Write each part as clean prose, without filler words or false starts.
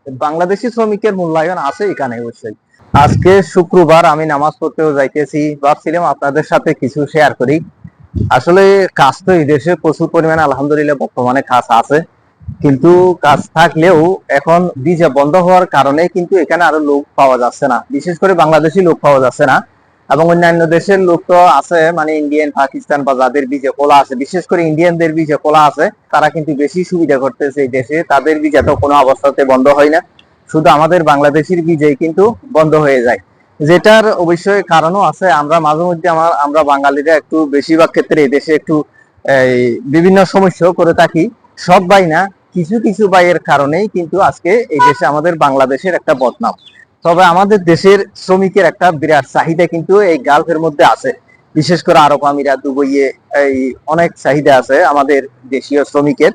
বাংলাদেশি শ্রমিকের মূল্যায়ন আছে এখানে অবশ্যই। আজকে শুক্রবার, আমি নামাজ পড়তেও যাইতেছি, ভাবছিলাম আপনাদের সাথে কিছু শেয়ার করি। আসলে কাজ তো এই দেশে প্রচুর পরিমাণে আলহামদুলিল্লাহ বর্তমানে কাজ আছে, কিন্তু কাজ থাকলেও এখন ভিসা বন্ধ হওয়ার কারণে কিন্তু এখানে আরো লোক পাওয়া যাচ্ছে না, বিশেষ করে বাংলাদেশি লোক পাওয়া যাচ্ছে না। এবং অন্যান্য দেশের লোক তো আছে, মানে ইন্ডিয়ান, পাকিস্তান বা যাদের ভিসা খোলা আছে, বিশেষ করে ইন্ডিয়ানদের ভিসা খোলা আছে, তারা কিন্তু বেশি সুবিধা করতেছে এই দেশে। তাদের ভিসা তো কোনো অবস্থাতে বন্ধ হয় না, শুধু আমাদের বাংলাদেশের ভিসাই কিন্তু বন্ধ হয়ে যায়। যেটার অবশ্যই কারণও আছে। আমরা মাঝে মধ্যে আমরা বাঙালিরা একটু বেশিরভাগ ক্ষেত্রে এই দেশে একটু এই বিভিন্ন সমস্যা করে থাকি। সব ভাই না, কিছু কিছু ভাইয়ের কারণেই কিন্তু আজকে এই দেশে আমাদের বাংলাদেশের একটা বদনাম। তবে আমাদের দেশের শ্রমিকের একটা বিরাট চাহিদা কিন্তু এই গালফের মধ্যে আছে, বিশেষ করে আরব আমিরাত, দুবাইয়ে এই অনেক চাহিদা আছে আমাদের দেশীয় শ্রমিকের।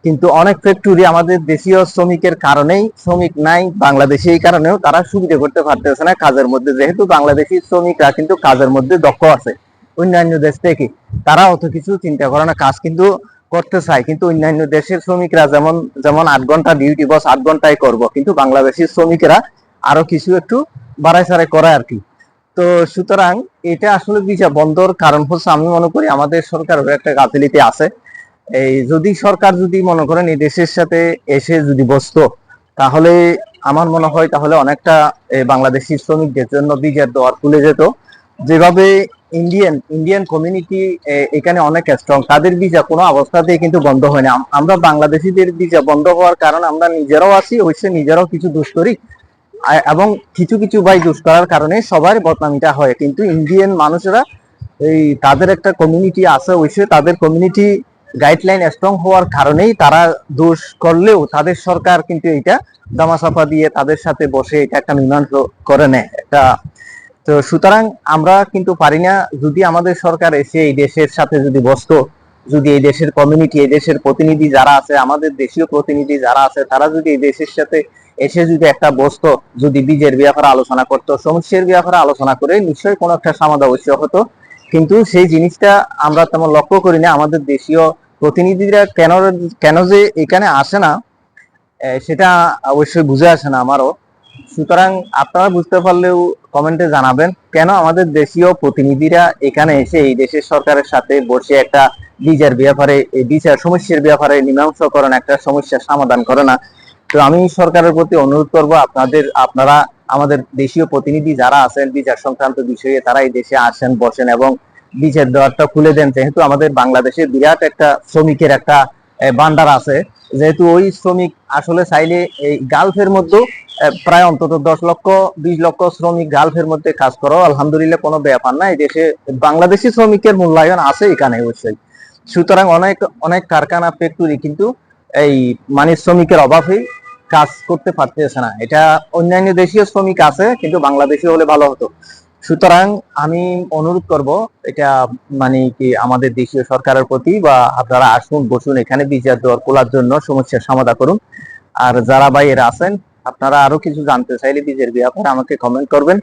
কিন্তু অনেক ফ্যাক্টরি আমাদের দেশীয় শ্রমিকের কারণেই শ্রমিক নাই বাংলাদেশে, এই কারণেও তারা সুবিধা করতে পারতেছে না কাজের মধ্যে, যেহেতু বাংলাদেশি শ্রমিকরা কিন্তু কাজের মধ্যে দক্ষ আছে অন্যান্য দেশ থেকে। তারা অত কিছু চিন্তা করে না, কাজ কিন্তু করতে চায়। কিন্তু অন্যান্য দেশের শ্রমিকরা যেমন যেমন 8 ঘন্টা ডিউটি, বস 8 ঘন্টায় করব, কিন্তু বাংলাদেশি শ্রমিকেরা আরো কিছু একটু বাড়াই ছাড়াই করে আর কি। তো সুতরাং এটা আসলে ভিসা বন্ধর কারণ হচ্ছে, আমি মনে করি আমাদের সরকারের একটা গাফিলতি আছে। এই যদি সরকার যদি মনে করেন এই দেশের সাথে এসে যদি বসতো, তাহলে আমার মনে হয় তাহলে অনেকটা বাংলাদেশি শ্রমিকদের জন্য ভিসার দোয়ার খুলে যেত। যেভাবে ইন্ডিয়ান ইন্ডিয়ান কমিউনিটি এখানে অনেক স্ট্রং, তাদের ভিসা কোনো অবস্থাতেই কিন্তু বন্ধ হয় না। আমরা বাংলাদেশিদের ভিসা বন্ধ হওয়ার কারণ আমরা নিজেরাও আছি, অবশ্যই নিজেরাও কিছু দোষ করি, এবং কিছু কিছু ভাই দোষ করার কারণে সবার বদনামিটা হয়। কিন্তু ইন্ডিয়ান মানুষেরা এই তাদের একটা কমিউনিটি আছে, অবশ্যই তাদের কমিউনিটি গাইডলাইন স্ট্রং হওয়ার কারণেই তারা দোষ করলেও তাদের সরকার কিন্তু এটা দামাচাপা দিয়ে তাদের সাথে বসে এটা একটা মীমাংসা করে নেয় একটা। তো সুতরাং আমরা কিন্তু পারি না, যদি আমাদের সরকার এসে এই দেশের সাথে যদি বসতো, যদি এই দেশের কমিউনিটি, এই দেশের প্রতিনিধি যারা আছে, আমাদের দেশীয় প্রতিনিধি যারা আছে, তারা যদি এই দেশের সাথে এসে যদি একটা বসতো, যদি বীজের ব্যাপারে আলোচনা করতো, সমস্যার ব্যাপারে আলোচনা করে, নিশ্চয়ই কোনো একটা সমাধান অবশ্যই হতো। কিন্তু সেই জিনিসটা আমরা তেমন লক্ষ্য করি না। আমাদের দেশীয় প্রতিনিধিরা কেন কেন যে এখানে আসে না, সেটা অবশ্যই বুঝে আসে না আমারও। সুতরাং আপনারা বুঝতে পারলেও কমেন্টে জানাবেন, কেন আমাদের দেশীয় প্রতিনিধিরা এখানে এসে এই দেশের সরকারের সাথে বসে একটা বিচার ব্যাপারে, এই বিচার সমস্যার ব্যাপারে মীমাংসা করেন, একটা সমস্যার সমাধান করে না। তো আমি সরকারের প্রতি অনুরোধ করব, আপনারা আমাদের দেশীয় প্রতিনিধি যারা আছেন বিচার সংক্রান্ত বিষয়ে, তারা এই দেশে আসেন, বসেন এবং বিচার দেওয়ারটা খুলে দেন। যেহেতু আমাদের বাংলাদেশে বিরাট একটা শ্রমিকের একটা ভান্ডার আছে, যেহেতু ওই শ্রমিক আসলে চাইলে এই গালফের মধ্যে প্রায় অন্তত 10 লক্ষ 20 লক্ষ শ্রমিক গালফের মধ্যে কাজ করো, আলহামদুলিল্লাহ কোনো ব্যাপার না। এই দেশে বাংলাদেশি শ্রমিকের মূল্যায়ন আছে এখানে অবশ্যই। সুতরাং অনেক অনেক কারখানা, ফ্যাক্টরি কিন্তু এই মানে শ্রমিকের অভাবে কাজ করতে পারতেছে না। এটা অন্যান্য দেশীয় শ্রমিক আছে, কিন্তু বাংলাদেশি হলে ভালো হতো। সুতরাং আমি অনুরোধ করব এটা, মানে কি আমাদের দেশীয় সরকারের প্রতি, বা আপনারা আসুন, বসুন এখানে বিচার দেওয়ার খোলার জন্য, সমস্যার সমাধান করুন। আর যারা ভাইয়েরা আছেন, আপনারা আরো কিছু জানতে চাইলে বীজের ব্যাপারে আমাকে কমেন্ট করবেন।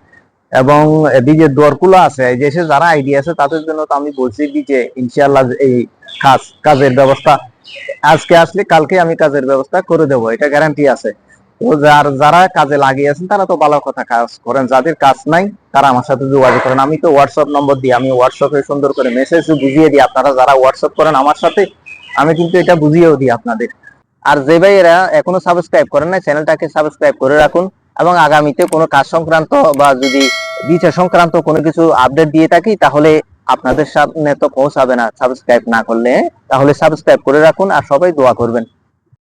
এবং বীজের দরকুলা আছে এই দেশে, যারা আইডিয়া আছে তাদের জন্য তো আমি বলছি যে ইনশাআল্লাহ এই কাজের ব্যবস্থা আজকে আসলে কালকে আমি কাজের ব্যবস্থা করে দেবো, এটা গ্যারান্টি আছে। তো যারা কাজে লাগিয়ে আছেন তারা তো ভালো কথা কাজ করেন, যাদের কাজ নাই তারা আমার সাথে যোগাযোগ করেন। আমি তো হোয়াটসঅ্যাপ নম্বর দিই, আমি হোয়াটসঅ্যাপে সুন্দর করে মেসেজ বুঝিয়ে দিই। আপনারা যারা হোয়াটসঅ্যাপ করেন আমার সাথে, আমি কিন্তু এটা বুঝিয়েও দিই আপনাদের। আর যে ভাইয়েরা এখনো সাবস্ক্রাইব করেন না, চ্যানেলটাকে সাবস্ক্রাইব করে রাখুন। এবং আগামীতে কোনো কাজ সংক্রান্ত বা যদি বিচার সংক্রান্ত কোনো কিছু আপডেট দিয়ে থাকি, তাহলে আপনাদের সামনে তো পৌঁছাবে না সাবস্ক্রাইব না করলে। তাহলে সাবস্ক্রাইব করে রাখুন, আর সবাই দোয়া করবেন।